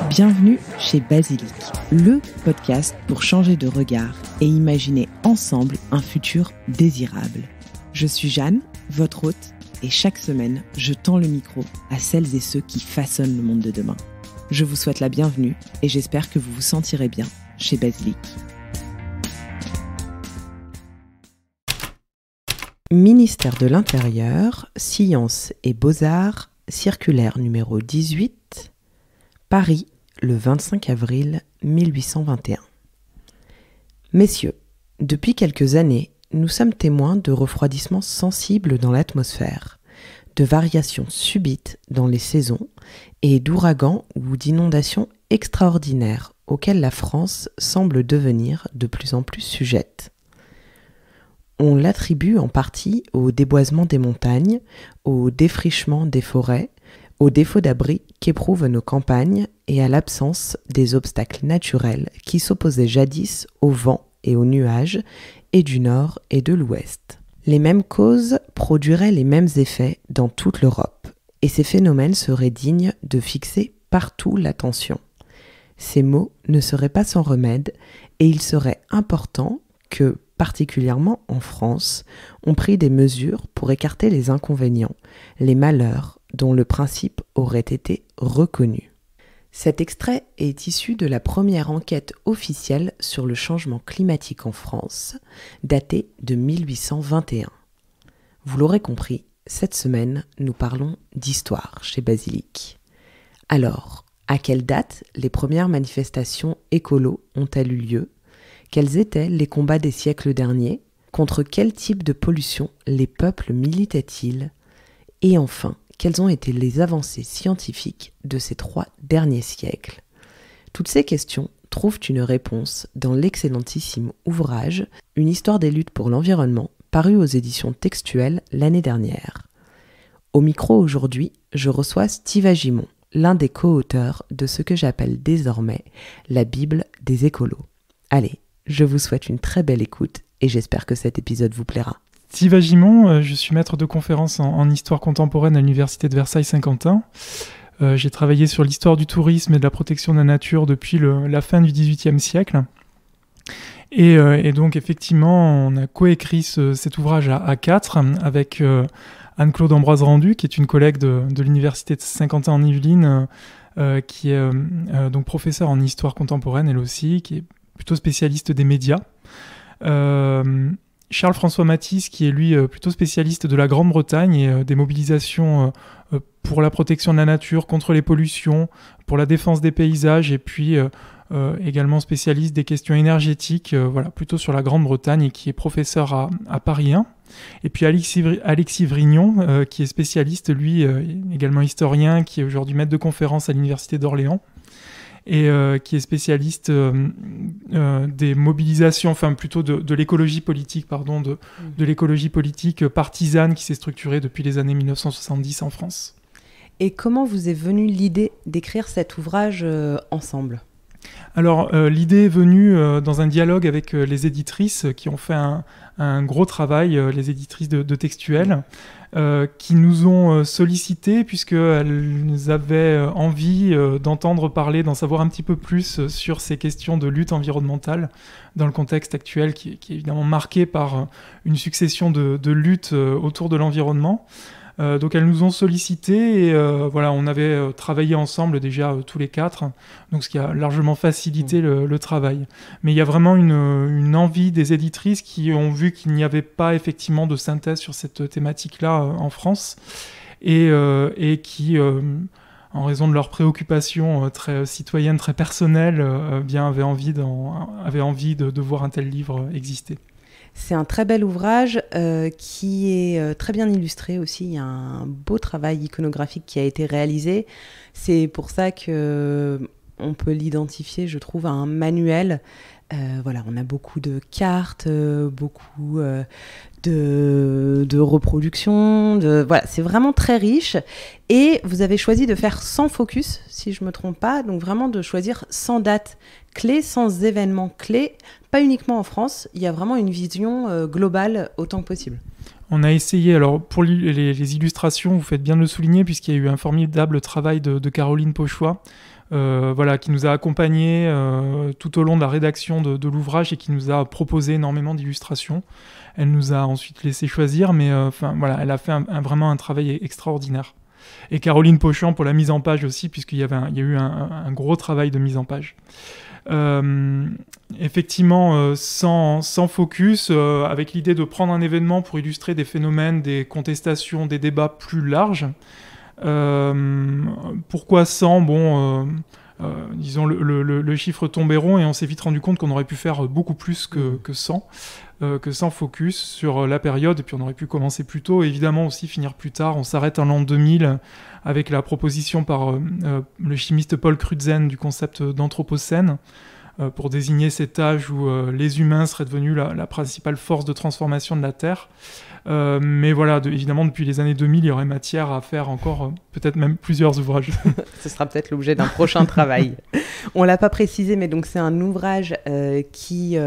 Bienvenue chez Basilic, le podcast pour changer de regard et imaginer ensemble un futur désirable. Je suis Jeanne, votre hôte, et chaque semaine, je tends le micro à celles et ceux qui façonnent le monde de demain. Je vous souhaite la bienvenue et j'espère que vous vous sentirez bien chez Basilic. Ministère de l'Intérieur, Sciences et Beaux-Arts, circulaire numéro 18, Paris, le 25 avril 1821. Messieurs, depuis quelques années, nous sommes témoins de refroidissements sensibles dans l'atmosphère, de variations subites dans les saisons et d'ouragans ou d'inondations extraordinaires auxquelles la France semble devenir de plus en plus sujette. On l'attribue en partie au déboisement des montagnes, au défrichement des forêts, au défaut d'abri qu'éprouvent nos campagnes et à l'absence des obstacles naturels qui s'opposaient jadis au vent et aux nuages, et du nord et de l'ouest. Les mêmes causes produiraient les mêmes effets dans toute l'Europe, et ces phénomènes seraient dignes de fixer partout l'attention. Ces maux ne seraient pas sans remède, et il serait important que, particulièrement en France, on prit des mesures pour écarter les inconvénients, les malheurs dont le principe aurait été reconnu. Cet extrait est issu de la première enquête officielle sur le changement climatique en France, datée de 1821. Vous l'aurez compris, cette semaine, nous parlons d'histoire chez Basilic. Alors, à quelle date les premières manifestations écolos ont-elles eu lieu ? Quels étaient les combats des siècles derniers ? Contre quel type de pollution les peuples militaient-ils ? Et enfin, quelles ont été les avancées scientifiques de ces 3 derniers siècles ? Toutes ces questions trouvent une réponse dans l'excellentissime ouvrage « Une histoire des luttes pour l'environnement » paru aux éditions Textuelles l'année dernière. Au micro aujourd'hui, je reçois Steve Agimon, l'un des co-auteurs de ce que j'appelle désormais la Bible des écolos. Allez, je vous souhaite une très belle écoute et j'espère que cet épisode vous plaira. Steve Agimon, je suis maître de conférences en histoire contemporaine à l'université de Versailles-Saint-Quentin. J'ai travaillé sur l'histoire du tourisme et de la protection de la nature depuis la fin du XVIIIe siècle. Et donc effectivement, on a coécrit cet ouvrage à 4 avec Anne-Claude Ambroise-Rendu, qui est une collègue de l'université de Saint-Quentin en Yvelines, qui est donc professeure en histoire contemporaine elle aussi, qui est plutôt spécialiste des médias. Charles-François Mathis, qui est lui plutôt spécialiste de la Grande-Bretagne et des mobilisations pour la protection de la nature, contre les pollutions, pour la défense des paysages, et puis également spécialiste des questions énergétiques, voilà, plutôt sur la Grande-Bretagne, et qui est professeur à Paris 1. Et puis Alexis Vrignon, qui est spécialiste, lui, également historien, qui est aujourd'hui maître de conférence à l'université d'Orléans, et qui est spécialiste des mobilisations, enfin plutôt de l'écologie politique, de l'écologie politique partisane qui s'est structurée depuis les années 1970 en France. Et comment vous est venue l'idée d'écrire cet ouvrage ensemble ? Alors, l'idée est venue dans un dialogue avec les éditrices qui ont fait un gros travail, les éditrices de Textuelles, qui nous ont sollicités puisqu'elles avaient envie d'entendre parler, d'en savoir un petit peu plus sur ces questions de lutte environnementale dans le contexte actuel qui est évidemment marqué par une succession de luttes autour de l'environnement. Donc elles nous ont sollicité et voilà, on avait travaillé ensemble déjà tous les 4, donc ce qui a largement facilité le travail. Mais il y a vraiment une envie des éditrices qui ont vu qu'il n'y avait pas effectivement de synthèse sur cette thématique-là en France et qui, en raison de leurs préoccupations très citoyennes, très personnelles, bien avaient envie de voir un tel livre exister. C'est un très bel ouvrage qui est très bien illustré aussi. Il y a un beau travail iconographique qui a été réalisé. C'est pour ça qu'on peut l'identifier, je trouve, à un manuel. Voilà, on a beaucoup de cartes, beaucoup de reproductions. Voilà, c'est vraiment très riche. Et vous avez choisi de faire sans focus, si je ne me trompe pas. Donc vraiment de choisir sans date clé, sans événement clé. Pas uniquement en France, il y a vraiment une vision globale autant que possible. On a essayé, alors pour les illustrations, vous faites bien de le souligner, puisqu'il y a eu un formidable travail de Caroline Pochois, qui nous a accompagnés tout au long de la rédaction de l'ouvrage et qui nous a proposé énormément d'illustrations. Elle nous a ensuite laissé choisir, mais elle a fait vraiment un travail extraordinaire. Et Caroline Pochois pour la mise en page aussi, puisqu'il y a eu un gros travail de mise en page. Effectivement, sans focus, avec l'idée de prendre un événement pour illustrer des phénomènes, des contestations, des débats plus larges. Pourquoi 100 disons le chiffre tombait rond et on s'est vite rendu compte qu'on aurait pu faire beaucoup plus que 100 focus sur la période, et puis on aurait pu commencer plus tôt et évidemment aussi finir plus tard. On s'arrête en l'an 2000 avec la proposition par le chimiste Paul Crutzen du concept d'anthropocène, pour désigner cet âge où les humains seraient devenus la principale force de transformation de la Terre. Mais voilà, évidemment, depuis les années 2000, il y aurait matière à faire encore peut-être même plusieurs ouvrages. Ce sera peut-être l'objet d'un prochain travail. On ne l'a pas précisé, mais donc c'est un ouvrage qui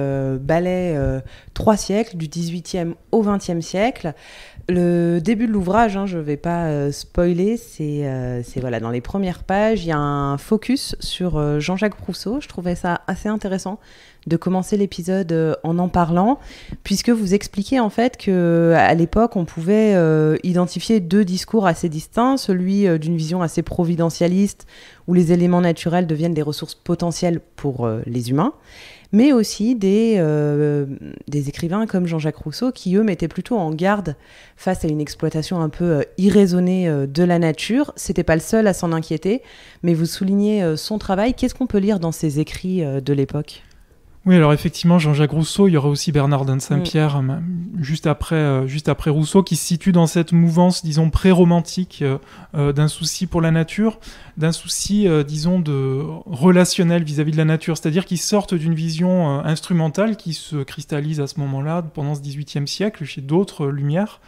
balaie 3 siècles, du XVIIIe au XXe siècle. Le début de l'ouvrage, je ne vais pas spoiler, c'est dans les premières pages, il y a un focus sur Jean-Jacques Rousseau. Je trouvais ça assez intéressant de commencer l'épisode en parlant, puisque vous expliquez en fait qu'à l'époque, on pouvait identifier 2 discours assez distincts, celui d'une vision assez providentialiste, où les éléments naturels deviennent des ressources potentielles pour les humains, mais aussi des écrivains comme Jean-Jacques Rousseau qui, eux, mettaient plutôt en garde face à une exploitation un peu irraisonnée de la nature. C'était pas le seul à s'en inquiéter, mais vous soulignez son travail. Qu'est-ce qu'on peut lire dans ses écrits de l'époque ? Oui, alors effectivement, Jean-Jacques Rousseau, il y aura aussi Bernardin de Saint-Pierre, juste après Rousseau, qui se situe dans cette mouvance, disons, pré-romantique d'un souci pour la nature, d'un souci, disons, de relationnel vis-à-vis de la nature, c'est-à-dire qu'ils sortent d'une vision instrumentale qui se cristallise à ce moment-là, pendant ce XVIIIe siècle, chez d'autres Lumières,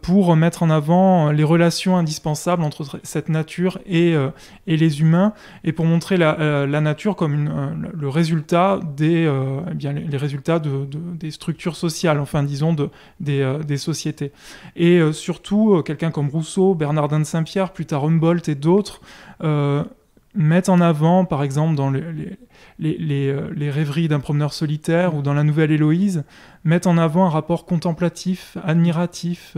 pour mettre en avant les relations indispensables entre cette nature et les humains, et pour montrer la nature comme le résultat les résultats des structures sociales, enfin disons des sociétés. Et surtout, quelqu'un comme Rousseau, Bernardin de Saint-Pierre, plus tard Humboldt et d'autres, mettent en avant, par exemple, dans les rêveries d'un promeneur solitaire ou dans la Nouvelle Héloïse, mettent en avant un rapport contemplatif, admiratif,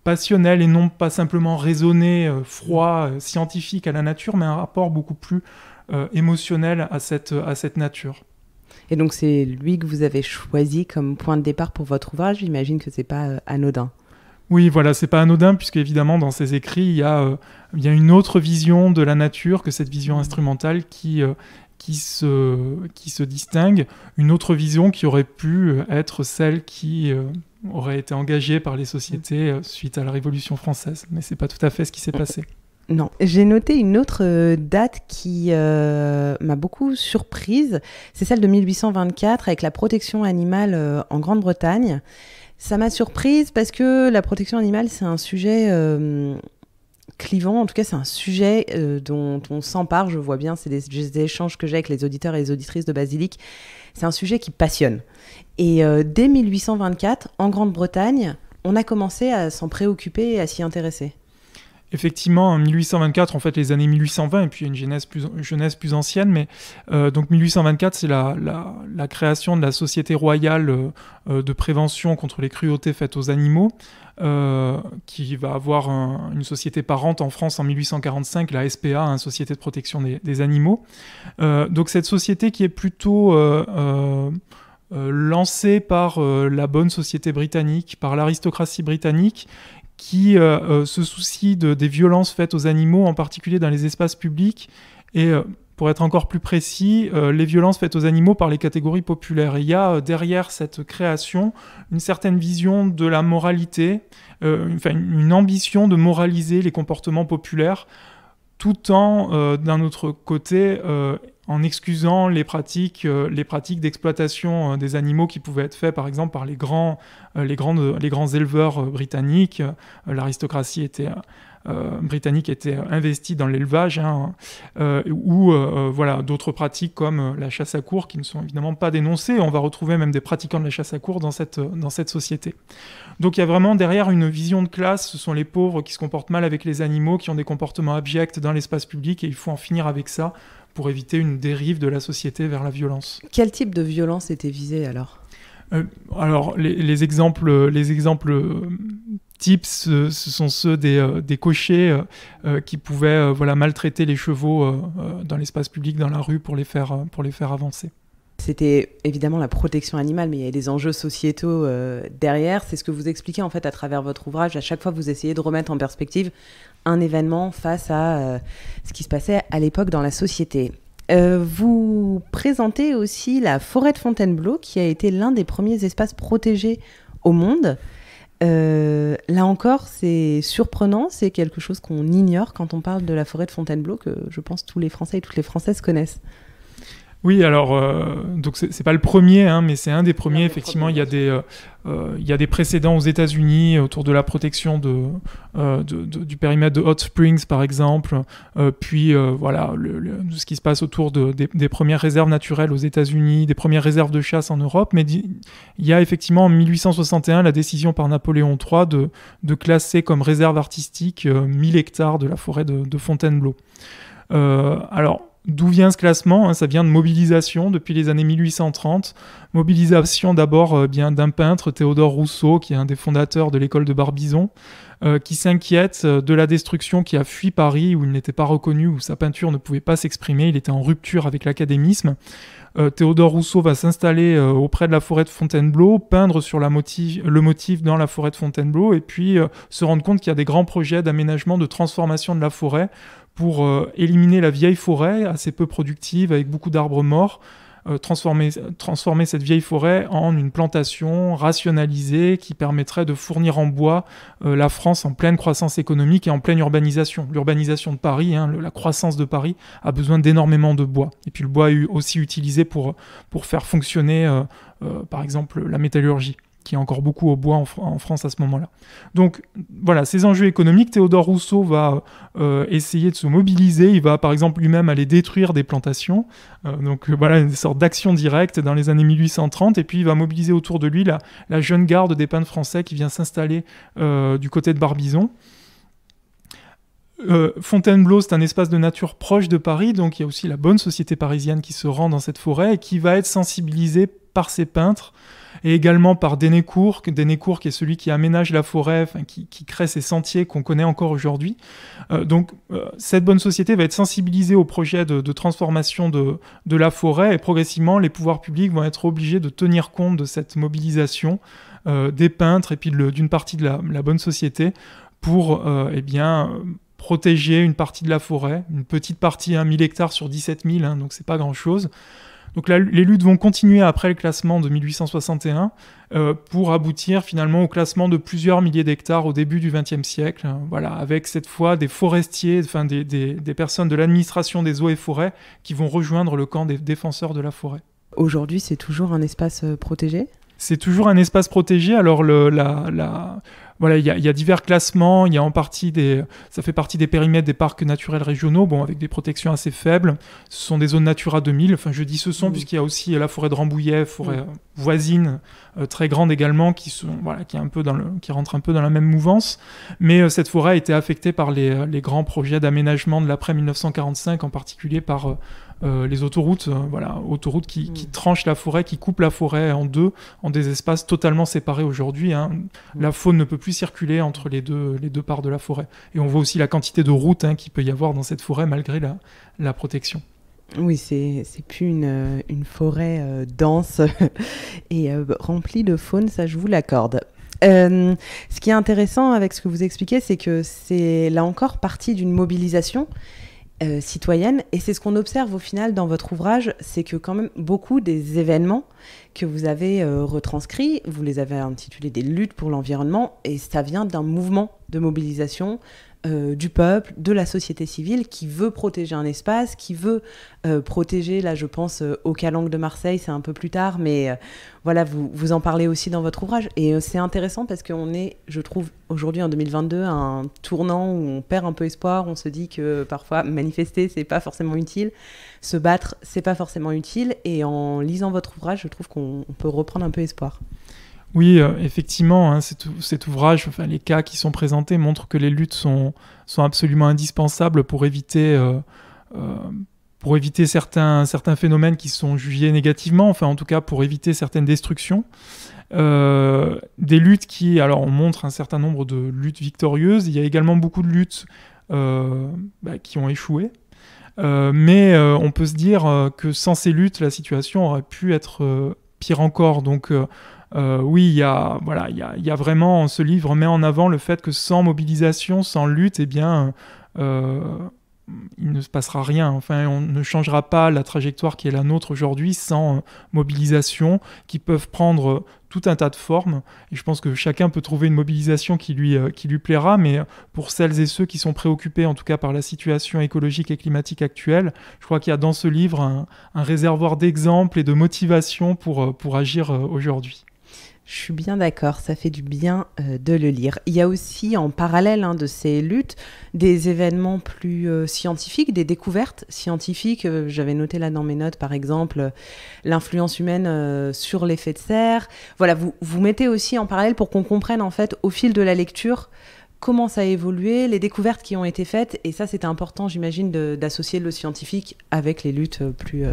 passionnel et non pas simplement raisonné, froid, scientifique à la nature, mais un rapport beaucoup plus émotionnel à cette nature. Et donc c'est lui que vous avez choisi comme point de départ pour votre ouvrage. J'imagine que c'est pas anodin. Oui, voilà, c'est pas anodin, puisque évidemment dans ses écrits, il y a une autre vision de la nature que cette vision instrumentale qui se distingue, une autre vision qui aurait pu être celle qui aurait été engagée par les sociétés suite à la Révolution française. Mais c'est pas tout à fait ce qui s'est passé. Non, j'ai noté une autre date qui m'a beaucoup surprise, c'est celle de 1824 avec la protection animale en Grande-Bretagne. Ça m'a surprise parce que la protection animale, c'est un sujet clivant, en tout cas c'est un sujet dont on s'empare, je vois bien, c'est des échanges que j'ai avec les auditeurs et les auditrices de Basilic, c'est un sujet qui passionne. Et dès 1824, en Grande-Bretagne, on a commencé à s'en préoccuper et à s'y intéresser. Effectivement, en 1824, en fait, les années 1820, et puis il y a une jeunesse plus ancienne, mais donc 1824, c'est la création de la Société royale de prévention contre les cruautés faites aux animaux, qui va avoir une société parente en France en 1845, la SPA, Société de protection des animaux. Donc cette société qui est plutôt lancée par la bonne société britannique, par l'aristocratie britannique, qui se soucie des violences faites aux animaux, en particulier dans les espaces publics, et pour être encore plus précis, les violences faites aux animaux par les catégories populaires. Et il y a derrière cette création une certaine vision de la moralité, une ambition de moraliser les comportements populaires, tout en, d'un autre côté, en excusant les pratiques d'exploitation des animaux qui pouvaient être faites, par exemple, par les grands éleveurs britanniques. L'aristocratie était britanniques étaient investis dans l'élevage, ou voilà, d'autres pratiques comme la chasse à courre qui ne sont évidemment pas dénoncées. On va retrouver même des pratiquants de la chasse à courre dans cette société. Donc il y a vraiment derrière une vision de classe. Ce sont les pauvres qui se comportent mal avec les animaux, qui ont des comportements abjects dans l'espace public, et il faut en finir avec ça pour éviter une dérive de la société vers la violence. Quel type de violence était visé alors ? Alors les exemples types, ce sont ceux des cochers qui pouvaient maltraiter les chevaux dans l'espace public, dans la rue, pour les faire avancer. C'était évidemment la protection animale, mais il y a des enjeux sociétaux derrière. C'est ce que vous expliquez en fait à travers votre ouvrage. À chaque fois, vous essayez de remettre en perspective un événement face à ce qui se passait à l'époque dans la société. Vous présentez aussi la forêt de Fontainebleau, qui a été l'un des premiers espaces protégés au monde. Là encore, c'est surprenant, c'est quelque chose qu'on ignore quand on parle de la forêt de Fontainebleau, que je pense tous les Français et toutes les Françaises connaissent. Oui, alors, donc c'est pas le premier, mais c'est un des premiers. Effectivement, il y a des précédents aux États-Unis autour de la protection du périmètre de Hot Springs, par exemple. Puis, ce qui se passe autour des premières réserves naturelles aux États-Unis, des premières réserves de chasse en Europe. Mais il y a effectivement en 1861 la décision par Napoléon III de classer comme réserve artistique 1000 hectares de la forêt de Fontainebleau. Alors, d'où vient ce classement ? Ça vient de mobilisation depuis les années 1830. Mobilisation d'abord d'un peintre, Théodore Rousseau, qui est un des fondateurs de l'école de Barbizon, qui s'inquiète de la destruction, qui a fui Paris, où il n'était pas reconnu, où sa peinture ne pouvait pas s'exprimer. Il était en rupture avec l'académisme. Théodore Rousseau va s'installer auprès de la forêt de Fontainebleau, peindre sur le motif dans la forêt de Fontainebleau, et puis se rendre compte qu'il y a des grands projets d'aménagement, de transformation de la forêt, pour éliminer la vieille forêt, assez peu productive, avec beaucoup d'arbres morts, transformer cette vieille forêt en une plantation rationalisée qui permettrait de fournir en bois la France en pleine croissance économique et en pleine urbanisation. L'urbanisation de Paris, la croissance de Paris, a besoin d'énormément de bois. Et puis le bois est aussi utilisé pour faire fonctionner, par exemple, la métallurgie, qui est encore beaucoup au bois en France à ce moment-là. Donc voilà, ces enjeux économiques, Théodore Rousseau va essayer de se mobiliser. Il va par exemple lui-même aller détruire des plantations. Donc voilà, une sorte d'action directe dans les années 1830. Et puis il va mobiliser autour de lui la jeune garde des peintres français qui vient s'installer du côté de Barbizon. Fontainebleau, c'est un espace de nature proche de Paris, donc il y a aussi la bonne société parisienne qui se rend dans cette forêt et qui va être sensibilisée par ces peintres, et également par Dénécourt qui est celui qui aménage la forêt, qui crée ces sentiers qu'on connaît encore aujourd'hui. Donc cette bonne société va être sensibilisée au projet de transformation de la forêt, et progressivement les pouvoirs publics vont être obligés de tenir compte de cette mobilisation des peintres et puis d'une partie de la bonne société pour protéger une partie de la forêt, une petite partie, 1000 hectares sur 17 000, donc c'est pas grand-chose. Donc là, les luttes vont continuer après le classement de 1861 pour aboutir finalement au classement de plusieurs milliers d'hectares au début du XXe siècle, avec cette fois des forestiers, des personnes de l'administration des eaux et forêts qui vont rejoindre le camp des défenseurs de la forêt. Aujourd'hui, c'est toujours un espace protégé ? C'est toujours un espace protégé. Alors il y a divers classements. Il y a ça fait partie des périmètres des parcs naturels régionaux, avec des protections assez faibles. Ce sont des zones Natura 2000. Enfin, je dis puisqu'il y a aussi la forêt de Rambouillet, forêt voisine, très grande également, qui rentre un peu dans la même mouvance. Mais cette forêt a été affectée par les grands projets d'aménagement de l'après 1945, en particulier par les autoroutes, autoroutes qui tranchent la forêt, qui coupent la forêt en deux, en des espaces totalement séparés aujourd'hui. La faune ne peut plus circuler entre les deux parts de la forêt. Et on voit aussi la quantité de routes qu'il peut y avoir dans cette forêt malgré la protection. Oui, c'est plus une forêt dense et remplie de faune, ça je vous l'accorde. Ce qui est intéressant avec ce que vous expliquez, c'est que c'est là encore partie d'une mobilisation citoyenne, et c'est ce qu'on observe au final dans votre ouvrage, c'est que quand même beaucoup des événements que vous avez retranscrits, vous les avez intitulés des luttes pour l'environnement, et ça vient d'un mouvement de mobilisation du peuple, de la société civile qui veut protéger un espace, qui veut protéger, là je pense aux Calanques de Marseille, c'est un peu plus tard, mais voilà, vous en parlez aussi dans votre ouvrage. Et c'est intéressant parce qu'on est, je trouve, aujourd'hui en 2022, à un tournant où on perd un peu espoir, on se dit que parfois manifester, c'est pas forcément utile, se battre, c'est pas forcément utile, et en lisant votre ouvrage, je trouve qu'on peut reprendre un peu espoir. Oui, effectivement, hein, cet ouvrage, enfin, les cas qui sont présentés montrent que les luttes sont absolument indispensables pour éviter certains phénomènes qui sont jugés négativement, enfin en tout cas pour éviter certaines destructions. Des luttes qui, alors on montre un certain nombre de luttes victorieuses, il y a également beaucoup de luttes qui ont échoué. Mais on peut se dire que sans ces luttes, la situation aurait pu être pire encore. Donc oui, il y a vraiment, ce livre met en avant le fait que sans mobilisation, sans lutte, eh bien, il ne se passera rien. Enfin, on ne changera pas la trajectoire qui est la nôtre aujourd'hui sans mobilisation, qui peuvent prendre tout un tas de formes. Et je pense que chacun peut trouver une mobilisation qui lui plaira, mais pour celles et ceux qui sont préoccupés, en tout cas par la situation écologique et climatique actuelle, je crois qu'il y a dans ce livre un réservoir d'exemples et de motivation pour agir aujourd'hui. Je suis bien d'accord, ça fait du bien de le lire. Il y a aussi en parallèle de ces luttes des événements plus scientifiques, des découvertes scientifiques. J'avais noté là dans mes notes par exemple l'influence humaine sur l'effet de serre. Voilà, vous mettez aussi en parallèle pour qu'on comprenne en fait au fil de la lecture comment ça a évolué, les découvertes qui ont été faites. Et ça c'était important j'imagine d'associer le scientifique avec les luttes plus...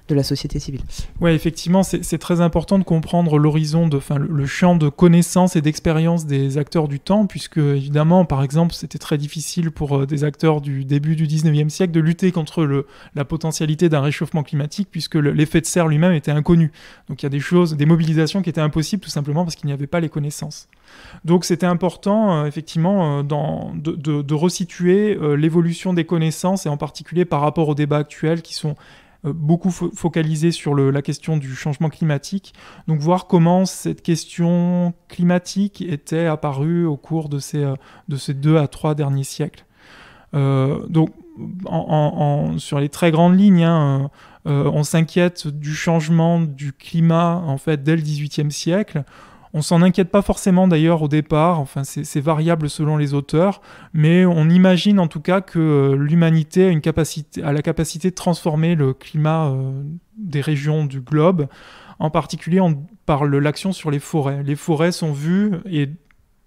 de la société civile. Oui, effectivement, c'est très important de comprendre l'horizon, le champ de connaissances et d'expérience des acteurs du temps, puisque évidemment, par exemple, c'était très difficile pour des acteurs du début du 19e siècle de lutter contre la potentialité d'un réchauffement climatique, puisque l'effet de serre lui-même était inconnu. Donc il y a des mobilisations qui étaient impossibles tout simplement parce qu'il n'y avait pas les connaissances. Donc c'était important, effectivement, de resituer l'évolution des connaissances, et en particulier par rapport aux débats actuels qui sont beaucoup focalisé sur la question du changement climatique. Donc voir comment cette question climatique était apparue au cours de ces 2 à 3 derniers siècles. Donc sur les très grandes lignes, on s'inquiète du changement du climat en fait dès le XVIIIe siècle. On s'en inquiète pas forcément d'ailleurs au départ, enfin c'est variable selon les auteurs, mais on imagine en tout cas que l'humanité a la capacité de transformer le climat des régions du globe, en particulier par l'action sur les forêts. Les forêts sont vues, et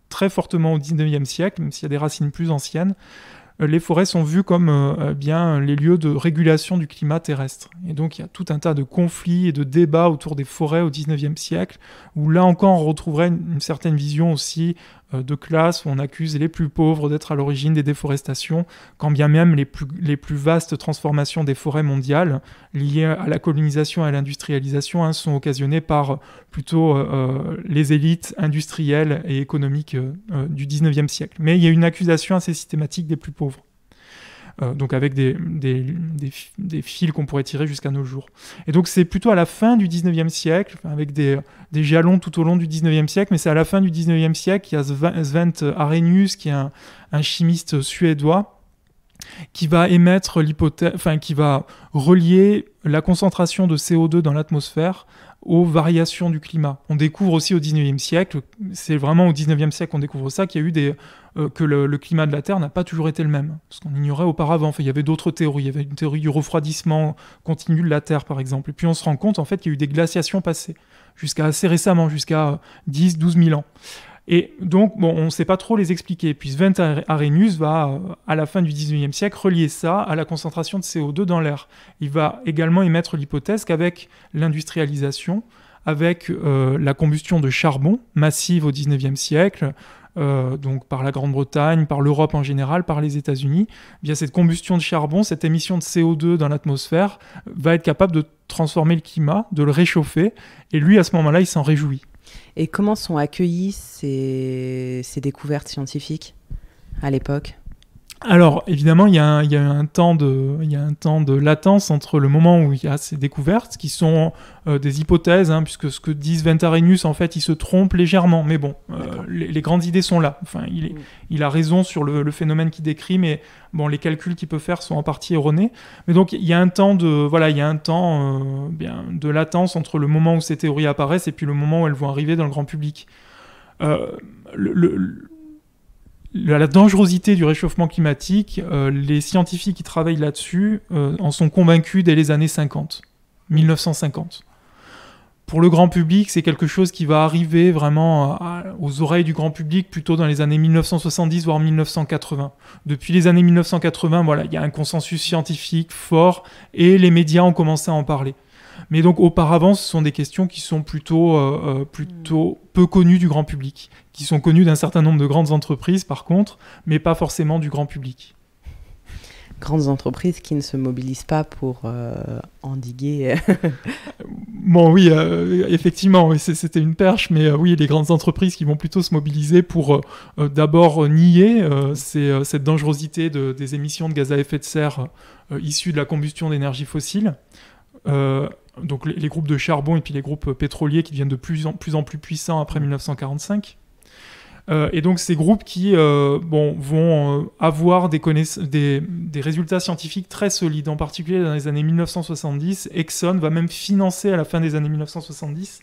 très fortement au XIXe siècle, même s'il y a des racines plus anciennes, les forêts sont vues comme bien les lieux de régulation du climat terrestre. Et donc il y a tout un tas de conflits et de débats autour des forêts au XIXe siècle, où là encore on retrouverait une certaine vision aussi de classe, où on accuse les plus pauvres d'être à l'origine des déforestations, quand bien même les plus vastes transformations des forêts mondiales, liées à la colonisation et à l'industrialisation, sont occasionnées par plutôt les élites industrielles et économiques du XIXe siècle. Mais il y a une accusation assez systématique des plus pauvres. Donc avec des fils qu'on pourrait tirer jusqu'à nos jours. Et donc c'est plutôt à la fin du 19e siècle, avec des jalons tout au long du 19e siècle, mais c'est à la fin du 19e siècle qu'il y a Svante Arrhenius, qui est un chimiste suédois, qui va émettre l'hypothèse, qui va relier la concentration de CO2 dans l'atmosphère aux variations du climat. On découvre aussi au 19e siècle, c'est vraiment au 19e siècle qu'on découvre ça, qu'il y a eu que le climat de la Terre n'a pas toujours été le même, ce qu'on ignorait auparavant. Enfin, il y avait d'autres théories, il y avait une théorie du refroidissement continu de la Terre par exemple, et puis on se rend compte en fait qu'il y a eu des glaciations passées, jusqu'à assez récemment, jusqu'à 10-12 000 ans. Et donc, on ne sait pas trop les expliquer. Puis Svante Arrhenius va, à la fin du 19e siècle, relier ça à la concentration de CO2 dans l'air. Il va également émettre l'hypothèse qu'avec l'industrialisation, avec la combustion de charbon massive au 19e siècle, donc par la Grande-Bretagne, par l'Europe en général, par les États-Unis, bien cette combustion de charbon, cette émission de CO2 dans l'atmosphère, va être capable de transformer le climat, de le réchauffer. Et lui, à ce moment-là, il s'en réjouit. Et comment sont accueillies ces découvertes scientifiques à l'époque ? Alors, évidemment, il y a un temps de latence entre le moment où il y a ces découvertes, qui sont des hypothèses, hein, puisque ce que disent Ventarenus, en fait, il se trompe légèrement. Mais bon, les grandes idées sont là. Enfin, il a raison sur le phénomène qu'il décrit, mais bon, les calculs qu'il peut faire sont en partie erronés. Mais donc, il y a un temps de latence entre le moment où ces théories apparaissent et puis le moment où elles vont arriver dans le grand public. La dangerosité du réchauffement climatique, les scientifiques qui travaillent là-dessus en sont convaincus dès les années 1950. Pour le grand public, c'est quelque chose qui va arriver vraiment aux oreilles du grand public plutôt dans les années 1970, voire 1980. Depuis les années 1980, voilà, il y a un consensus scientifique fort et les médias ont commencé à en parler. Mais donc auparavant, ce sont des questions qui sont plutôt peu connues du grand public, qui sont connues d'un certain nombre de grandes entreprises par contre, mais pas forcément du grand public. Grandes entreprises qui ne se mobilisent pas pour endiguer... Bon oui, effectivement, oui, c'était une perche, mais oui, les grandes entreprises qui vont plutôt se mobiliser pour d'abord nier cette dangerosité des émissions de gaz à effet de serre issues de la combustion d'énergie fossile. Donc les groupes de charbon et puis les groupes pétroliers qui deviennent de plus en plus puissants après 1945. Et donc ces groupes qui vont avoir des résultats scientifiques très solides, en particulier dans les années 1970. Exxon va même financer à la fin des années 1970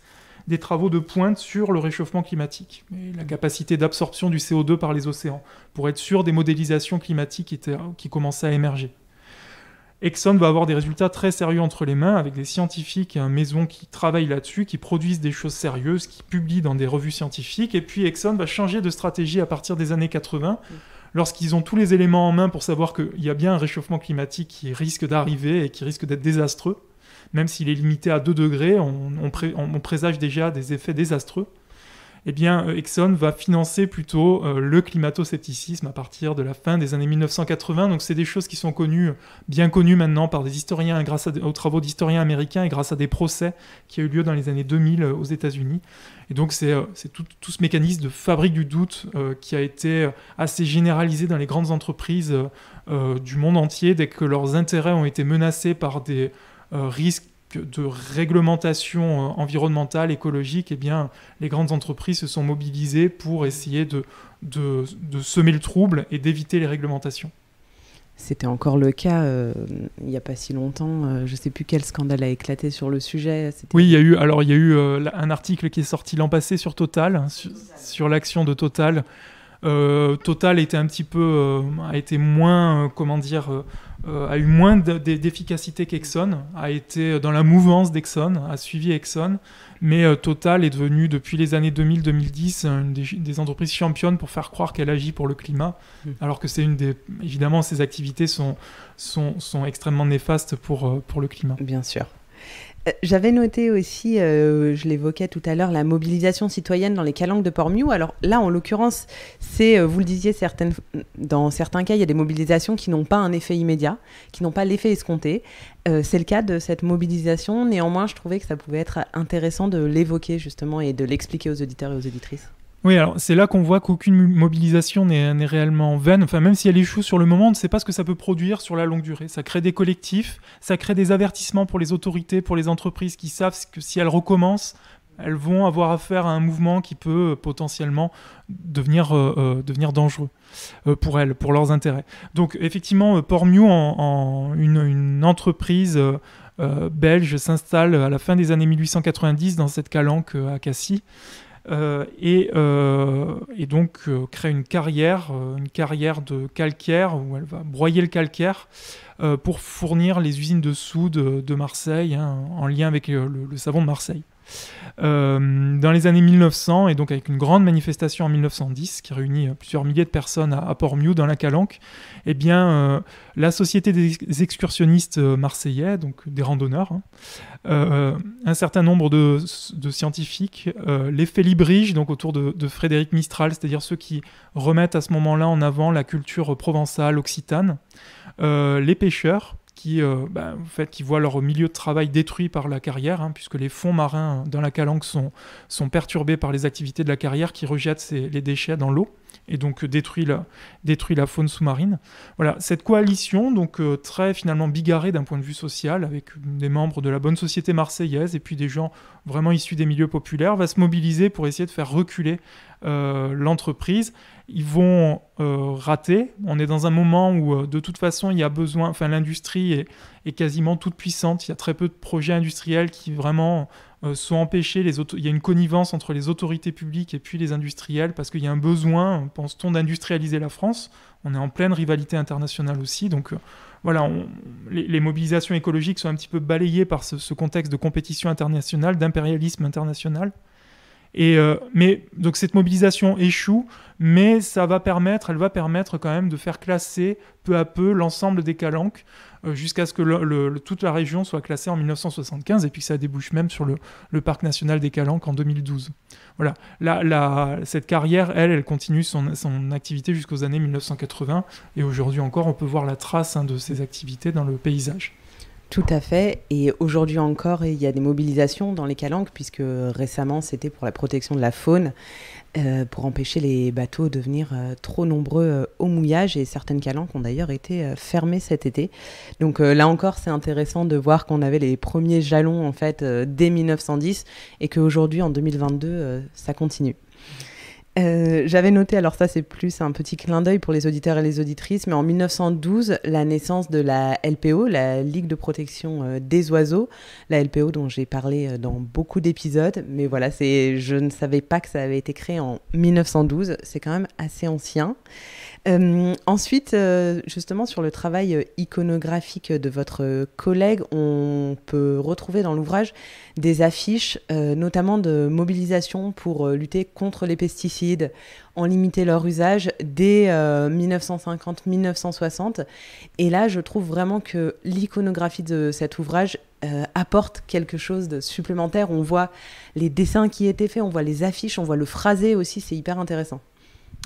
des travaux de pointe sur le réchauffement climatique et la capacité d'absorption du CO2 par les océans, pour être sûr des modélisations climatiques qui commençaient à émerger. Exxon va avoir des résultats très sérieux entre les mains, avec des scientifiques et une maison qui travaillent là-dessus, qui produisent des choses sérieuses, qui publient dans des revues scientifiques. Et puis Exxon va changer de stratégie à partir des années 80, lorsqu'ils ont tous les éléments en main pour savoir qu'il y a bien un réchauffement climatique qui risque d'arriver et qui risque d'être désastreux. Même s'il est limité à 2 degrés, on présage déjà des effets désastreux. Eh bien, Exxon va financer plutôt le climato-scepticisme à partir de la fin des années 1980. Donc, c'est des choses qui sont bien connues maintenant par des historiens, grâce aux travaux d'historiens américains et grâce à des procès qui ont eu lieu dans les années 2000 aux États-Unis. Et donc, c'est tout ce mécanisme de fabrique du doute qui a été assez généralisé dans les grandes entreprises du monde entier dès que leurs intérêts ont été menacés par des risques de réglementation environnementale, écologique. Eh bien, les grandes entreprises se sont mobilisées pour essayer de semer le trouble et d'éviter les réglementations. C'était encore le cas il n'y a pas si longtemps. Je ne sais plus quel scandale a éclaté sur le sujet. Oui, il y a eu un article qui est sorti l'an passé sur Total, sur l'action de Total. Total était a été moins, a eu moins d'efficacité qu'Exxon, a été dans la mouvance d'Exxon, a suivi Exxon, mais Total est devenue depuis les années 2000-2010 une des entreprises championnes pour faire croire qu'elle agit pour le climat, alors que évidemment ces activités sont extrêmement néfastes pour le climat. Bien sûr. J'avais noté aussi, je l'évoquais tout à l'heure, la mobilisation citoyenne dans les calanques de Port-Miou. Alors là, en l'occurrence, vous le disiez, dans certains cas, il y a des mobilisations qui n'ont pas un effet immédiat, qui n'ont pas l'effet escompté. C'est le cas de cette mobilisation. Néanmoins, je trouvais que ça pouvait être intéressant de l'évoquer justement et de l'expliquer aux auditeurs et aux auditrices. Oui, alors c'est là qu'on voit qu'aucune mobilisation n'est réellement vaine. Enfin, même si elle échoue sur le moment, on ne sait pas ce que ça peut produire sur la longue durée. Ça crée des collectifs, ça crée des avertissements pour les autorités, pour les entreprises qui savent que si elles recommencent, elles vont avoir affaire à un mouvement qui peut potentiellement devenir dangereux pour elles, pour leurs intérêts. Donc effectivement, Port-Miou, une entreprise belge, s'installe à la fin des années 1890 dans cette calanque à Cassis. Et donc crée une carrière de calcaire où elle va broyer le calcaire pour fournir les usines de soude de Marseille, en lien avec le savon de Marseille. Dans les années 1900, et donc avec une grande manifestation en 1910 qui réunit plusieurs milliers de personnes à Port-Miou dans la Calanque, eh bien, la Société des excursionnistes marseillais, donc des randonneurs, un certain nombre de scientifiques, les félibriges, donc autour de Frédéric Mistral, c'est-à-dire ceux qui remettent à ce moment-là en avant la culture provençale, occitane, les pêcheurs, en fait, qui voient leur milieu de travail détruit par la carrière, hein, puisque les fonds marins dans la Calanque sont perturbés par les activités de la carrière qui rejettent les déchets dans l'eau et donc détruit la faune sous-marine. Voilà, cette coalition, donc très finalement bigarrée d'un point de vue social, avec des membres de la bonne société marseillaise et puis des gens vraiment issus des milieux populaires, va se mobiliser pour essayer de faire reculer l'entreprise. Ils vont rater. On est dans un moment où, de toute façon, il y a besoin. Enfin, l'industrie est quasiment toute puissante. Il y a très peu de projets industriels qui vraiment sont empêchés. Il y a une connivence entre les autorités publiques et puis les industriels parce qu'il y a un besoin, pense-t-on, d'industrialiser la France. On est en pleine rivalité internationale aussi. Donc, voilà, les mobilisations écologiques sont un petit peu balayées par ce contexte de compétition internationale, d'impérialisme international. Mais donc cette mobilisation échoue, mais elle va permettre quand même de faire classer peu à peu l'ensemble des calanques jusqu'à ce que toute la région soit classée en 1975 et puis ça débouche même sur le parc national des Calanques en 2012. Voilà, cette carrière, elle continue son activité jusqu'aux années 1980 et aujourd'hui encore on peut voir la trace de ses activités dans le paysage. Tout à fait. Et aujourd'hui encore, il y a des mobilisations dans les calanques, puisque récemment, c'était pour la protection de la faune, pour empêcher les bateaux de venir trop nombreux au mouillage. Et certaines calanques ont d'ailleurs été fermées cet été. Donc là encore, c'est intéressant de voir qu'on avait les premiers jalons en fait, dès 1910 et qu'aujourd'hui, en 2022, ça continue. J'avais noté, alors ça c'est plus un petit clin d'œil pour les auditeurs et les auditrices, mais en 1912, la naissance de la LPO, la Ligue de protection des oiseaux, la LPO dont j'ai parlé dans beaucoup d'épisodes, mais voilà, je ne savais pas que ça avait été créé en 1912, c'est quand même assez ancien. Ensuite, justement sur le travail iconographique de votre collègue, on peut retrouver dans l'ouvrage des affiches, notamment de mobilisation pour lutter contre les pesticides, en limiter leur usage dès 1950-1960. Et là, je trouve vraiment que l'iconographie de cet ouvrage apporte quelque chose de supplémentaire. On voit les dessins qui étaient faits, on voit les affiches, on voit le phrasé aussi, c'est hyper intéressant.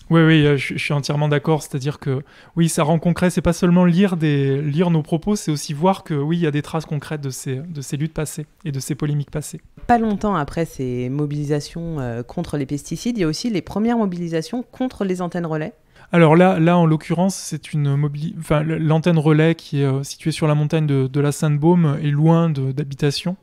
Oui, je suis entièrement d'accord. C'est-à-dire que oui, ça rend concret. C'est pas seulement lire nos propos, c'est aussi voir que oui, il y a des traces concrètes de ces luttes passées et de ces polémiques passées. Pas longtemps après ces mobilisations contre les pesticides, il y a aussi les premières mobilisations contre les antennes relais. Alors là, en l'occurrence, c'est l'antenne relais qui est située sur la montagne de la Sainte-Baume et loin d'habitation.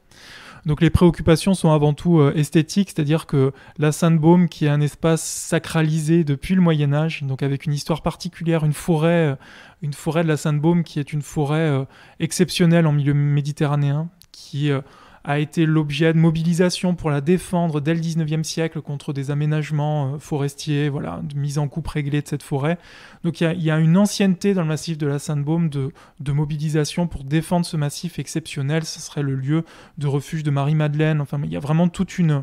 Donc les préoccupations sont avant tout esthétiques, c'est-à-dire que la Sainte-Baume, qui est un espace sacralisé depuis le Moyen-Âge, donc avec une histoire particulière, une forêt de la Sainte-Baume qui est une forêt exceptionnelle en milieu méditerranéen, qui a été l'objet de mobilisation pour la défendre dès le 19e siècle contre des aménagements forestiers, voilà, de mise en coupe réglée de cette forêt. Donc il y a une ancienneté dans le massif de la Sainte-Baume de mobilisation pour défendre ce massif exceptionnel. Ce serait le lieu de refuge de Marie-Madeleine. Enfin, il y a vraiment toute une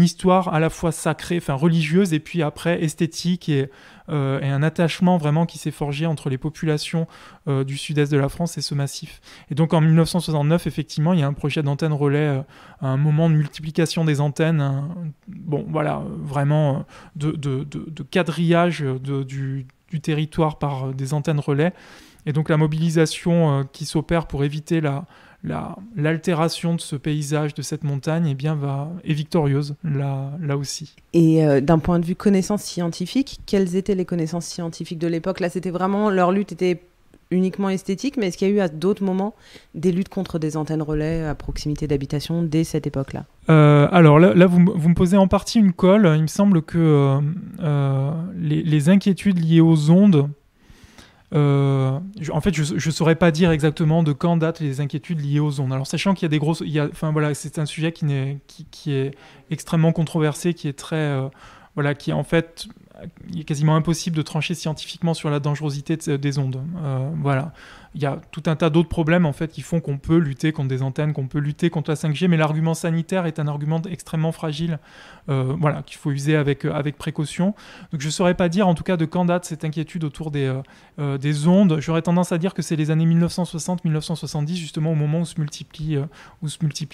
histoire à la fois sacrée, enfin religieuse, et puis après esthétique et un attachement vraiment qui s'est forgé entre les populations du sud-est de la France et ce massif. Et donc en 1969, effectivement, il y a un projet d'antenne relais, un moment de multiplication des antennes, vraiment de quadrillage du territoire par des antennes relais. Et donc la mobilisation qui s'opère pour éviter l'altération de ce paysage, de cette montagne, est victorieuse, là aussi. Et d'un point de vue connaissances scientifiques, quelles étaient les connaissances scientifiques de l'époque ? Là, c'était vraiment, leur lutte était uniquement esthétique, mais est-ce qu'il y a eu à d'autres moments des luttes contre des antennes relais à proximité d'habitation dès cette époque-là ? Alors là vous me posez en partie une colle. Il me semble que les inquiétudes liées aux ondes, en fait, je ne saurais pas dire exactement de quand datent les inquiétudes liées aux ondes. Alors, sachant qu'il y a des grosses... c'est un sujet qui est extrêmement controversé, qui est très... qui est en fait... Il est quasiment impossible de trancher scientifiquement sur la dangerosité des ondes. Il y a tout un tas d'autres problèmes en fait, qui font qu'on peut lutter contre des antennes, qu'on peut lutter contre la 5G, mais l'argument sanitaire est un argument extrêmement fragile, qu'il faut user avec précaution. Donc je ne saurais pas dire en tout cas de quand date cette inquiétude autour des ondes. J'aurais tendance à dire que c'est les années 1960-1970, justement au moment où se multiplient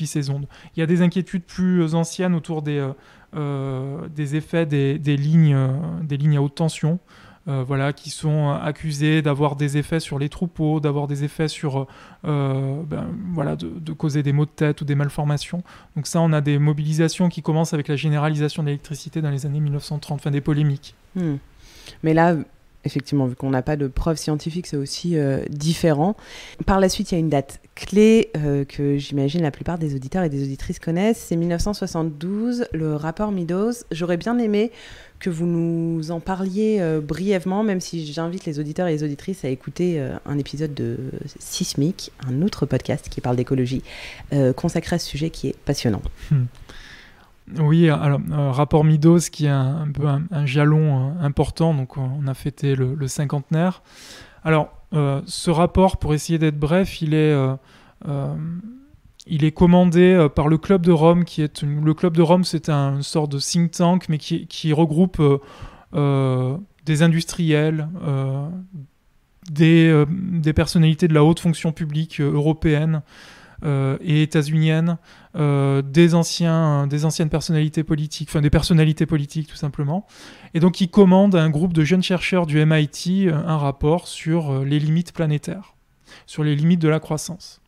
ces ondes. Il y a des inquiétudes plus anciennes autour des effets des lignes à haute tension. qui sont accusés d'avoir des effets sur les troupeaux, d'avoir des effets sur, de causer des maux de tête ou des malformations. Donc ça, on a des mobilisations qui commencent avec la généralisation de l'électricité dans les années 1930, des polémiques. Mais là, effectivement, vu qu'on n'a pas de preuves scientifiques, c'est aussi différent. Par la suite, il y a une date clé que j'imagine la plupart des auditeurs et des auditrices connaissent. C'est 1972, le rapport Meadows. J'aurais bien aimé que vous nous en parliez brièvement, même si j'invite les auditeurs et les auditrices à écouter un épisode de Sismic, un autre podcast qui parle d'écologie, consacré à ce sujet qui est passionnant. Oui, alors rapport Meadows qui est un peu un jalon important, donc on a fêté le cinquantenaire. Alors ce rapport, pour essayer d'être bref, il est commandé par le Club de Rome, le Club de Rome, c'est une sorte de think tank, mais qui regroupe des industriels, des personnalités de la haute fonction publique européenne et états-uniennes, des anciennes personnalités politiques, des personnalités politiques tout simplement. Et donc ils commandent à un groupe de jeunes chercheurs du MIT un rapport sur les limites planétaires, sur les limites de la croissance.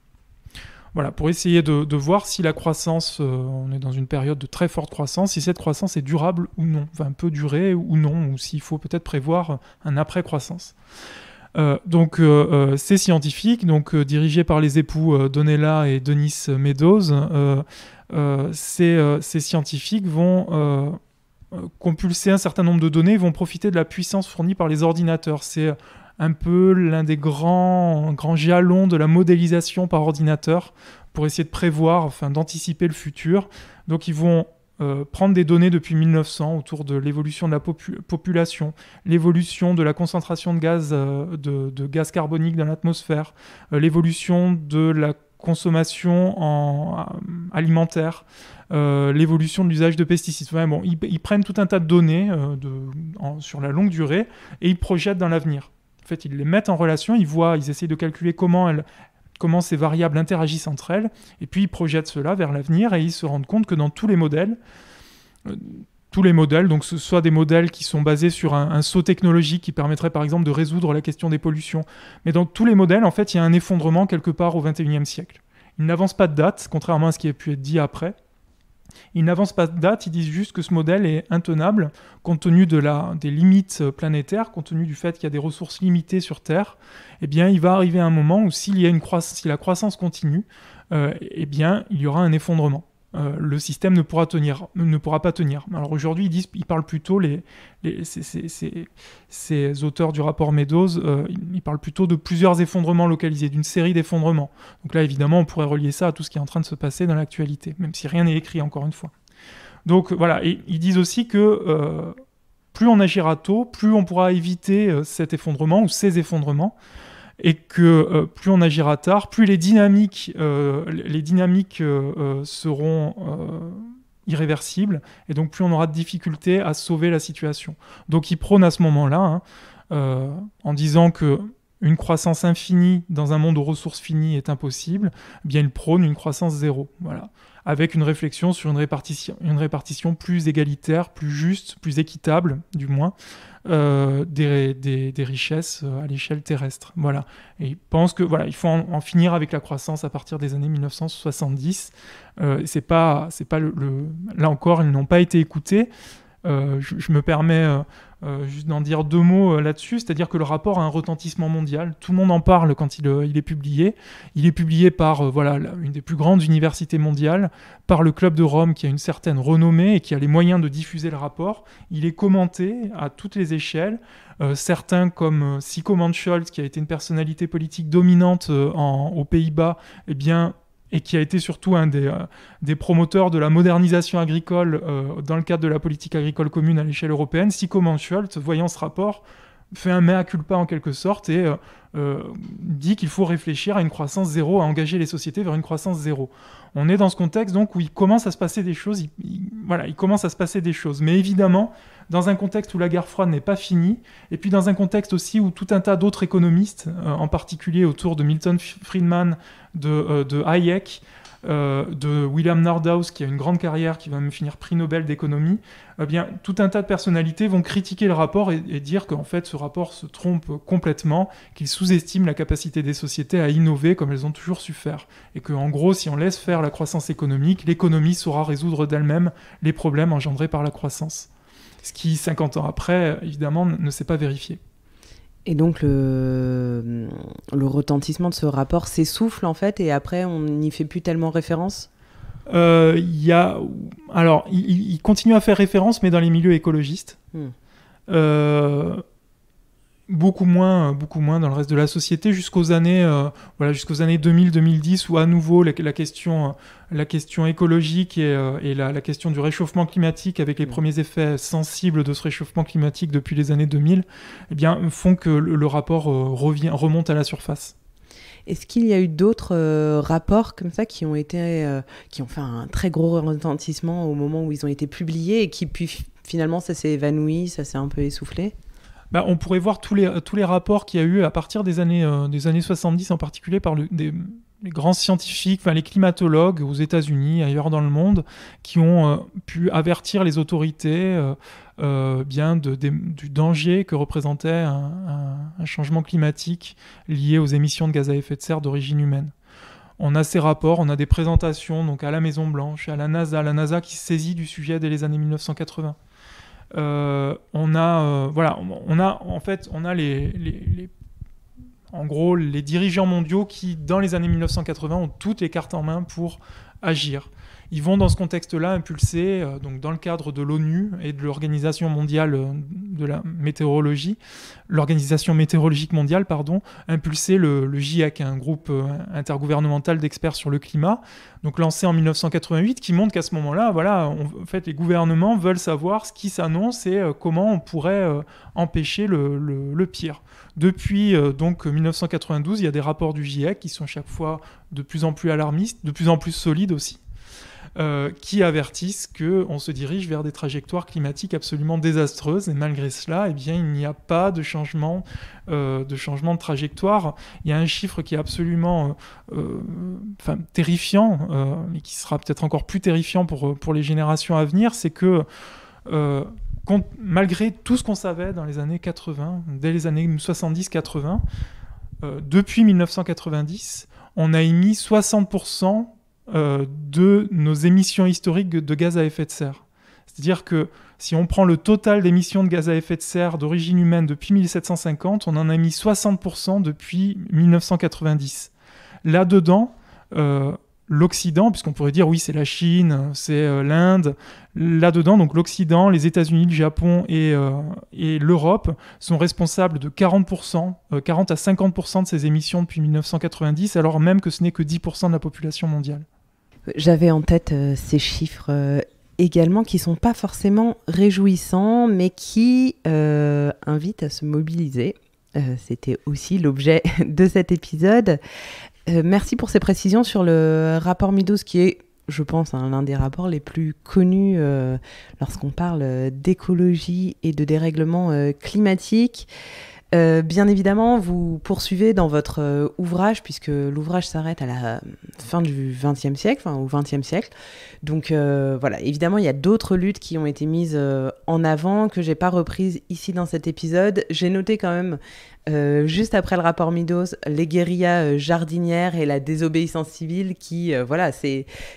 Voilà, pour essayer de voir si la croissance, on est dans une période de très forte croissance, si cette croissance est durable ou non, peut durer ou non, ou s'il faut peut-être prévoir un après-croissance. Donc ces scientifiques, dirigés par les époux Donella et Denis Meadows, ces scientifiques vont compulser un certain nombre de données, vont profiter de la puissance fournie par les ordinateurs. C'est un peu l'un des grands jalons de la modélisation par ordinateur pour essayer de prévoir, d'anticiper le futur. Donc ils vont prendre des données depuis 1900 autour de l'évolution de la population, l'évolution de la concentration de gaz carbonique dans l'atmosphère, l'évolution de la consommation alimentaire, l'évolution de l'usage de pesticides. Ils prennent tout un tas de données sur la longue durée et ils projettent dans l'avenir. En fait, ils les mettent en relation, ils essayent de calculer comment ces variables interagissent entre elles, et puis ils projettent cela vers l'avenir, et ils se rendent compte que dans tous les modèles, donc ce soit des modèles qui sont basés sur un saut technologique qui permettrait par exemple de résoudre la question des pollutions, mais dans tous les modèles, en fait, il y a un effondrement quelque part au XXIe siècle. Ils n'avancent pas de date, contrairement à ce qui a pu être dit après. Ils n'avancent pas de date, ils disent juste que ce modèle est intenable compte tenu des limites planétaires, compte tenu du fait qu'il y a des ressources limitées sur Terre. Eh bien, il va arriver un moment où si la croissance continue, il y aura un effondrement. Le système ne pourra pas tenir. Alors aujourd'hui, ils parlent plutôt, ces auteurs du rapport Meadows, ils parlent plutôt de plusieurs effondrements localisés, d'une série d'effondrements. Donc là, évidemment, on pourrait relier ça à tout ce qui est en train de se passer dans l'actualité, même si rien n'est écrit, encore une fois. Donc voilà, et ils disent aussi que plus on agira tôt, plus on pourra éviter cet effondrement ou ces effondrements, et que plus on agira tard, plus les dynamiques seront irréversibles, et donc plus on aura de difficultés à sauver la situation. Donc ils prônent à ce moment-là, en disant que une croissance infinie dans un monde aux ressources finies est impossible, eh bien ils prônent une croissance zéro, voilà, avec une réflexion sur une répartition plus égalitaire, plus juste, plus équitable, du moins, des richesses à l'échelle terrestre. Voilà. Et ils pensent que il faut en finir avec la croissance à partir des années 1970. C'est pas là encore, ils n'ont pas été écoutés. Je me permets juste d'en dire deux mots là-dessus, c'est-à-dire que le rapport a un retentissement mondial. Tout le monde en parle quand il est publié. Il est publié par une des plus grandes universités mondiales, par le Club de Rome qui a une certaine renommée et qui a les moyens de diffuser le rapport. Il est commenté à toutes les échelles. Certains comme Sico Mansholt, qui a été une personnalité politique dominante aux Pays-Bas, et qui a été surtout un des promoteurs de la modernisation agricole dans le cadre de la politique agricole commune à l'échelle européenne. Sico Mansholt, voyant ce rapport, fait un mea culpa en quelque sorte et dit qu'il faut réfléchir à une croissance zéro, à engager les sociétés vers une croissance zéro. On est dans ce contexte donc où il commence à se passer des choses, il commence à se passer des choses. Mais évidemment, dans un contexte où la guerre froide n'est pas finie, et puis dans un contexte aussi où tout un tas d'autres économistes, en particulier autour de Milton Friedman, de Hayek, de William Nordhaus, qui a une grande carrière, qui va même finir prix Nobel d'économie, eh bien, tout un tas de personnalités vont critiquer le rapport et dire qu'en fait, ce rapport se trompe complètement, qu'il sous-estime la capacité des sociétés à innover comme elles ont toujours su faire. Et qu'en gros, si on laisse faire la croissance économique, l'économie saura résoudre d'elle-même les problèmes engendrés par la croissance. Ce qui, 50 ans après, évidemment, ne s'est pas vérifié. Et donc le retentissement de ce rapport s'essouffle en fait, et après on n'y fait plus tellement référence. Il continue à faire référence, mais dans les milieux écologistes. Beaucoup moins dans le reste de la société, jusqu'aux années 2000-2010, où à nouveau la question écologique et la question du réchauffement climatique, avec les premiers effets sensibles de ce réchauffement climatique depuis les années 2000, eh bien, font que le rapport remonte à la surface. Est-ce qu'il y a eu d'autres rapports comme ça qui ont fait un très gros retentissement au moment où ils ont été publiés, et qui puis finalement ça s'est évanoui, ça s'est un peu essoufflé? On pourrait voir tous les rapports qu'il y a eu à partir des années 70, en particulier par les grands scientifiques, les climatologues aux États-Unis, ailleurs dans le monde, qui ont pu avertir les autorités du danger que représentait un changement climatique lié aux émissions de gaz à effet de serre d'origine humaine. On a ces rapports, on a des présentations donc à la Maison-Blanche, à la NASA qui se saisit du sujet dès les années 1980. On a les dirigeants mondiaux qui, dans les années 1980, ont toutes les cartes en main pour agir. Ils vont dans ce contexte-là impulser, donc dans le cadre de l'ONU et de l'Organisation mondiale de la météorologie, l'Organisation météorologique mondiale, impulser le GIEC, un groupe intergouvernemental d'experts sur le climat, donc lancé en 1988, qui montre qu'à ce moment-là, en fait, les gouvernements veulent savoir ce qui s'annonce et comment on pourrait empêcher le pire. Depuis donc 1992, il y a des rapports du GIEC qui sont chaque fois de plus en plus alarmistes, de plus en plus solides aussi, qui avertissent qu'on se dirige vers des trajectoires climatiques absolument désastreuses. Et malgré cela, il n'y a pas de changement de trajectoire. Il y a un chiffre qui est absolument terrifiant, et qui sera peut-être encore plus terrifiant pour les générations à venir, c'est que malgré tout ce qu'on savait dans les années 80, dès les années 70-80, depuis 1990, on a émis 60% de nos émissions historiques de gaz à effet de serre. C'est-à-dire que si on prend le total d'émissions de gaz à effet de serre d'origine humaine depuis 1750, on en a mis 60% depuis 1990. Là-dedans, l'Occident, puisqu'on pourrait dire oui, c'est la Chine, c'est l'Inde, là-dedans, donc l'Occident, les États-Unis, le Japon et l'Europe sont responsables de 40 à 50% de ces émissions depuis 1990, alors même que ce n'est que 10% de la population mondiale. J'avais en tête ces chiffres également, qui ne sont pas forcément réjouissants, mais qui invitent à se mobiliser. C'était aussi l'objet de cet épisode. Merci pour ces précisions sur le rapport Meadows, qui est, je pense, l'un des rapports les plus connus lorsqu'on parle d'écologie et de dérèglement climatique. Bien évidemment, vous poursuivez dans votre ouvrage, puisque l'ouvrage s'arrête à la fin du XXe siècle, au XXe siècle. Donc évidemment, il y a d'autres luttes qui ont été mises en avant, que je n'ai pas reprises ici dans cet épisode. J'ai noté quand même, juste après le rapport Meadows, les guérillas jardinières et la désobéissance civile, qui,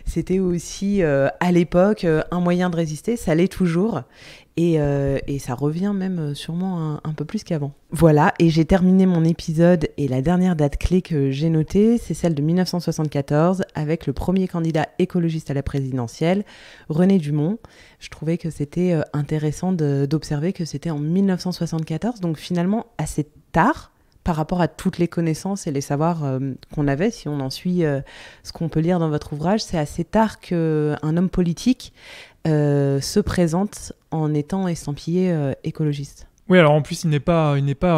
c'était aussi à l'époque un moyen de résister, ça l'est toujours. Et ça revient même sûrement un peu plus qu'avant. Voilà, et j'ai terminé mon épisode, et la dernière date clé que j'ai notée, c'est celle de 1974, avec le premier candidat écologiste à la présidentielle, René Dumont. Je trouvais que c'était intéressant d'observer que c'était en 1974, donc finalement assez tard, par rapport à toutes les connaissances et les savoirs qu'on avait, si on en suit ce qu'on peut lire dans votre ouvrage. C'est assez tard qu'un homme politique se présente en étant estampillé écologiste. Oui, alors en plus, il n'est pas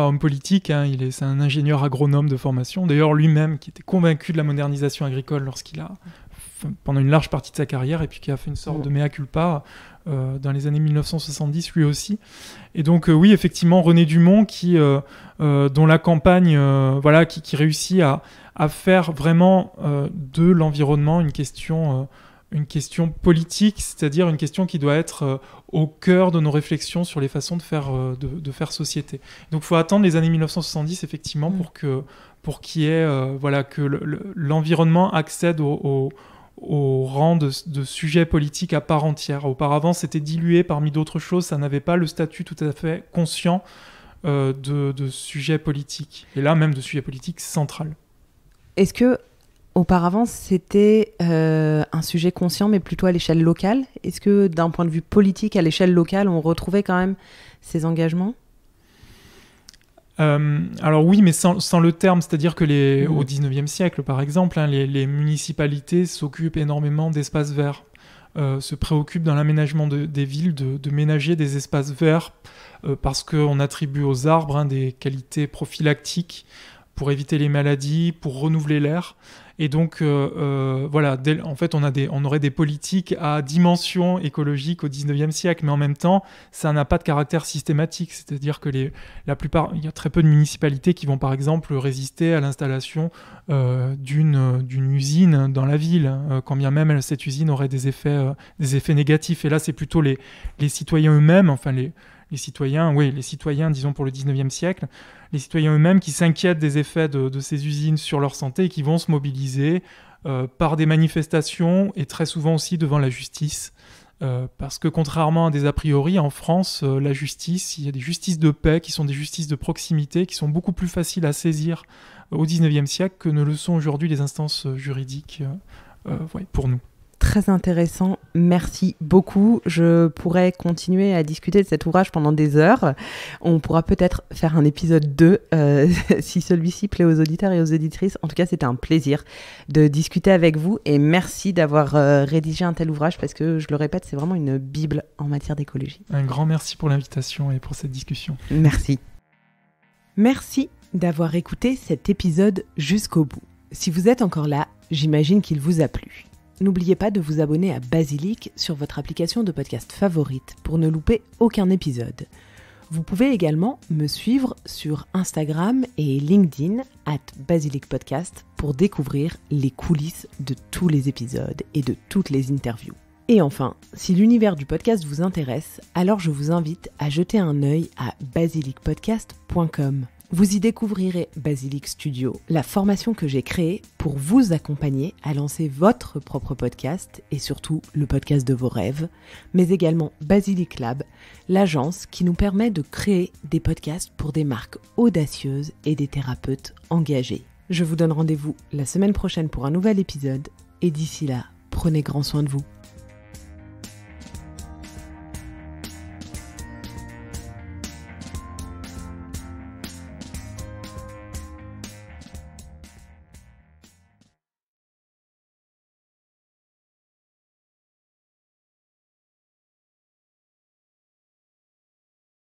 homme politique, c'est un ingénieur agronome de formation. D'ailleurs, lui-même, qui était convaincu de la modernisation agricole lorsqu'il a pendant une large partie de sa carrière, et puis qui a fait une sorte de mea culpa dans les années 1970 lui aussi. Et donc oui, effectivement, René Dumont dont la campagne qui réussit à faire vraiment de l'environnement une question politique, c'est-à-dire une question qui doit être au cœur de nos réflexions sur les façons de faire société. Donc il faut attendre les années 1970 effectivement pour qu'il y ait que l'environnement accède au rang de sujet politique à part entière. Auparavant, c'était dilué parmi d'autres choses, ça n'avait pas le statut tout à fait conscient de sujet politique, et là même de sujet politique central. Est-ce que auparavant, c'était un sujet conscient, mais plutôt à l'échelle locale? Est-ce que d'un point de vue politique, à l'échelle locale, on retrouvait quand même ces engagements? Alors oui, mais sans le terme, c'est-à-dire que au 19e siècle, par exemple, les municipalités s'occupent énormément d'espaces verts, se préoccupent dans l'aménagement des villes de ménager des espaces verts, parce qu'on attribue aux arbres des qualités prophylactiques pour éviter les maladies, pour renouveler l'air. Et donc, en fait, on aurait des politiques à dimension écologique au 19e siècle, mais en même temps, ça n'a pas de caractère systématique. C'est-à-dire que il y a très peu de municipalités qui vont, par exemple, résister à l'installation d'une usine dans la ville, quand bien même cette usine aurait des effets négatifs. Et là, c'est plutôt les citoyens eux-mêmes, enfin les citoyens, disons, pour le 19e siècle, les citoyens eux-mêmes qui s'inquiètent des effets de ces usines sur leur santé et qui vont se mobiliser par des manifestations et très souvent aussi devant la justice. Parce que contrairement à des a priori, en France, la justice, il y a des justices de paix qui sont des justices de proximité, qui sont beaucoup plus faciles à saisir au 19e siècle que ne le sont aujourd'hui les instances juridiques pour nous. Très intéressant, merci beaucoup. Je pourrais continuer à discuter de cet ouvrage pendant des heures. On pourra peut-être faire un épisode 2 si celui-ci plaît aux auditeurs et aux auditrices. En tout cas, c'était un plaisir de discuter avec vous et merci d'avoir rédigé un tel ouvrage parce que, je le répète, c'est vraiment une bible en matière d'écologie. Un grand merci pour l'invitation et pour cette discussion. Merci. Merci d'avoir écouté cet épisode jusqu'au bout. Si vous êtes encore là, j'imagine qu'il vous a plu. N'oubliez pas de vous abonner à Basilic sur votre application de podcast favorite pour ne louper aucun épisode. Vous pouvez également me suivre sur Instagram et LinkedIn @BasilicPodcast pour découvrir les coulisses de tous les épisodes et de toutes les interviews. Et enfin, si l'univers du podcast vous intéresse, alors je vous invite à jeter un œil à basilicpodcast.com. Vous y découvrirez Basilic Studio, la formation que j'ai créée pour vous accompagner à lancer votre propre podcast et surtout le podcast de vos rêves, mais également Basilic Lab, l'agence qui nous permet de créer des podcasts pour des marques audacieuses et des thérapeutes engagés. Je vous donne rendez-vous la semaine prochaine pour un nouvel épisode et d'ici là, prenez grand soin de vous.